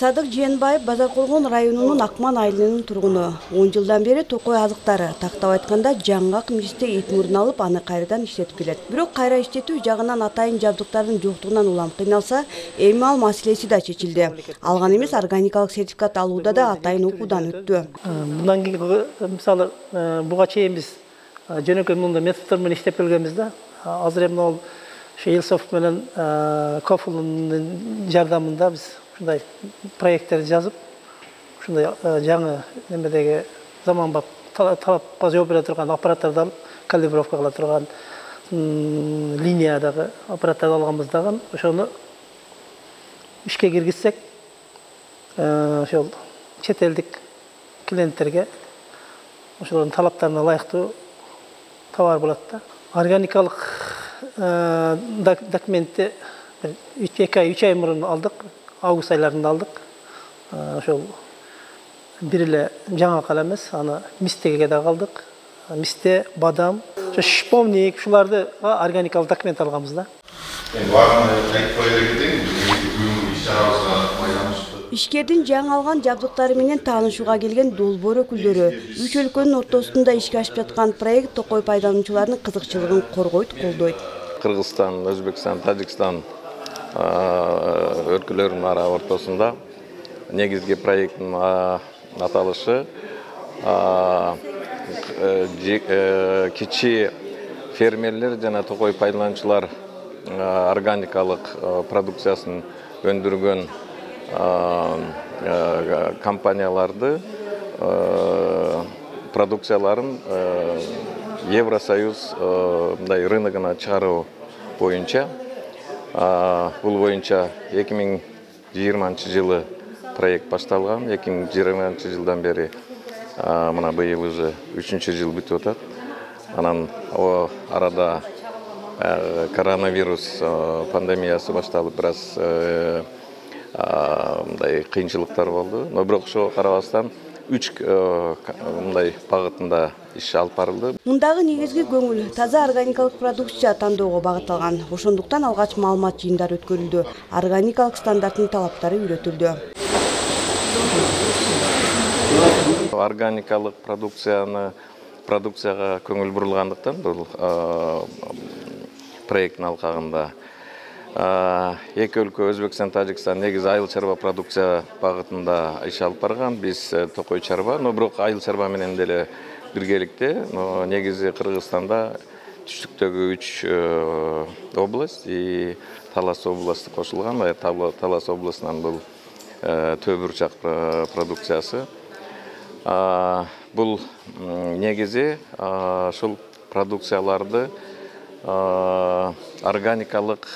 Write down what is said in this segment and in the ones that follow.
Садык Жээнбаев Базаркулгон районунун Акман айылынын тургуну. 10 жылдан бери токой азыктары, тактап айтканда жаңгак мисте эт мурун алып, аны кайрадан иштетип келет. Бирок кайра иштетүү жагынан атайын жабдыктардын жоктугунан улам кыйналса, эми ал маселеси да чечилди. Алган эмес, органикалык сертификат алууда да атайын окуудан өттү. Мындан кийин мисалы буга чейин биз жөнөкөй мындай методдор менен иштеп келгенбиз да. Азыр эми ал Елсофт менен Кофулдун жардамында биз ушундай проекттерди жазып, ушундай жаңы немедеги заманбап талапка жооп бере турган аппараттарды алып, калибровка кыла турган линиядагы аппараттарды алганбыз дагы, ошону ишке киргизсек, ошол чет элдик клиенттерге ошолордун талаптарына ылайыктуу товар болот да. Органикалык документти 2 ай мурун алдык, август айларында алдык. Ошол бир эле жаңа кала эмес, аны мистеге да алдык. Мисте, бадам, шиповник, шуларды органикалык документ алганбыз да. Ишкердин жаңы алган жабдыктары менен таанышууга келген долбоор өкүлдөрү 3 өлкөнүн ортосунда ишке ашып жаткан проект токой пайдалануучулардын кызыкчылыгын коргойт, колдойт. Кыргызстан, Өзбекстан, Тажикстан өлкөлөрүнүн ортосунда негизги проекттин аталышы кичи фермерлер жана токой пайдалануучулар органикалык продукциясын өндүргөн компанияларды продукцияларын Евросоюз рыногуна чыгаруу боюнча, бул боюнча 2020 жылы проект башталган. 2020 жылдан бери мына быйыл уже 3-чү жыл бүтүп атат. Анан арада коронавирус пандемиясы башталып, бираз мындай кыйынчылыктар болду. Но бирок ошого карабастан 3 мындай багытында иш алып барылды. Мундагы негизги көңүл таза органикалык продукция тандоого багытталган. Ошондуктан алгач маалымат жыйындары өткөрүлдү. Органикалык стандарттын талаптары үйрөтүлдү. Органикалык продукцияга көңүл бурулгандыктан бул проекттин алкагында эки өлкө Өзбекстан, Тажикстан негизи айыл чарба продукция багытында иш алып барган. Биз токой чарба, но бирок айыл чарба менен деле биргеликте, но негизи Кыргызстанда түштүктөгү 3 область и Талас областы кошулган. Талас областынан бул Төө бурчак продукциясы. Бул негизи ошол продукцияларды органикалык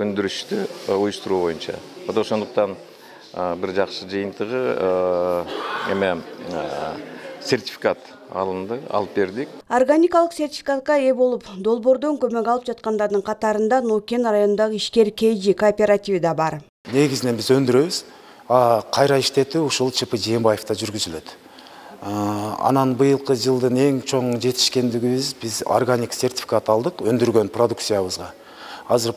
өндүрүштү уюштуруу боюнча. Ошондуктан бир жакшы жыйынтыгы сертификат алынды, алып бердик. Органикалык сертификатка ээ болуп, долбоордон көмөк алып жаткандардын катарында Нокен районундагы ишкер КЖ кооперативи да бар. Негизинен биз өндүрөбүз, кайра иштетүү ушул ЧП Жээнбаевда жүргүзүлөт. Анан быйылкы жылдын эң чоң жетишкендигибиз биз органик сертификат алдык өндүргөн продукциябызга. Азыр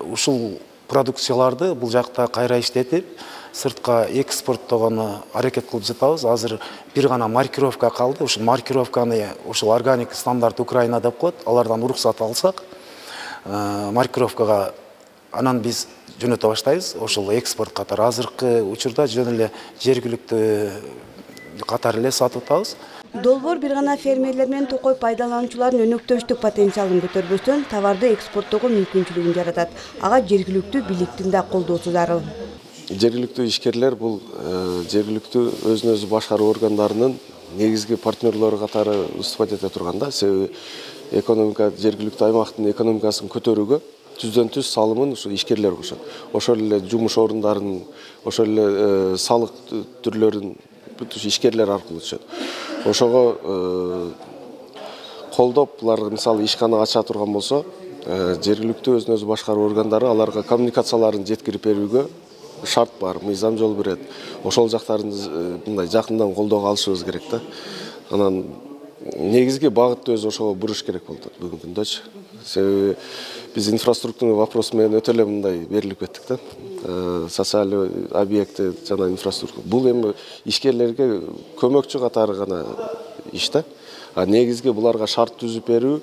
ушул продукцияларды бул жакта кайра иштетип, сыртка экспорттогону аракет кылып жатабыз. Азыр бир гана маркировка калды. Ушул маркировканы ушул органик стандарт Украина деп коет. Алардан уруксат алсак, маркировкага анан биз жөнөтө баштайбыз. Ошол экспорт катары азыркы учурда жөн эле жергиликтүү катары эле сатып атабыз. Долбоор бир гана фермерлер менен токой пайдалануучулардын өнөктөштүк потенциалын көтөрбөстөн товарды экспорттоого мүмкүнчүлүгүн жаратат. Ага жергиликтүү бийликтин да колдоосу зарыл. Жергиликтүү ишкерлер бул жергиликтүү өзүн өзү башкаруу органдарынын негизги партнерлору катары выступать эте турган да. Себеби жергиликтүү аймактын экономикасын көтөрүүгө түздөн-түз салымын ушу ишкерлер кошот. Ошол эле жумуш орундарын, ошол эле салык түрлөрүн ишкерлер аркылуу түшөт. Ошого колдоп, булар мисалы ишкана ача турган болсо, жергиликтүү өзүн өзү башкаруу органдары аларга коммуникацияларын жеткирип берүүгө шарт бар, мыйзам жол берет. Ошол жактарын мындай жакындан колдоого алышыбыз керек да. Анан негизги багытты өзү ошого буруш керек болду бүгүнкү күндөчү. Себеби биз инфраструктура вопросу менен өтө эле мындай берилип кеттик да. Социалдуу объекти жана инфраструктура. Бул эми ишкерлерге көмөкчү катары гана иш да. Негизги буларга шарт түзүп берүү,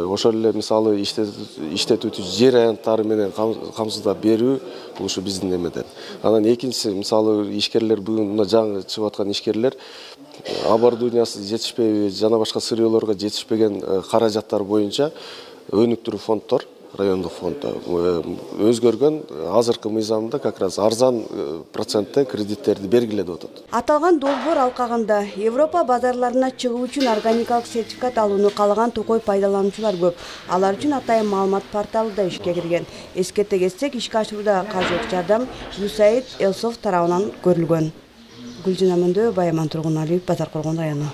ошол эле мисалы иштетүүчү жер аянттары менен камсыздап берүү бул ушу биздин эмеден. Анан экинчиси мисалы ишкерлер бүгүн мына жаңы чыгып аткан ишкерлер оборудованиясы жетишпей жана башка сырьёлорго жетишпеген каражаттар боюнча өнүктүрүү фонддор, райондук фонд өзгөргөн азыркы мыйзамда как раз арзан процентте кредиттерди бергиле деп атат. Аталган долбоор алкагында Европа базарларына чыгуу үчүн органикалык сертификат алууну каалаган токой пайдалануучулар көп. Алар үчүн атайын маалымат порталы да ишке кирген. Эскерте кетсек, ишке ашырууда каржылык жардам USAID Elsoft тарабынан көрүлгөн. Гүлжина Мөндө, Байаман Тургуналиев, Базар Коргон району.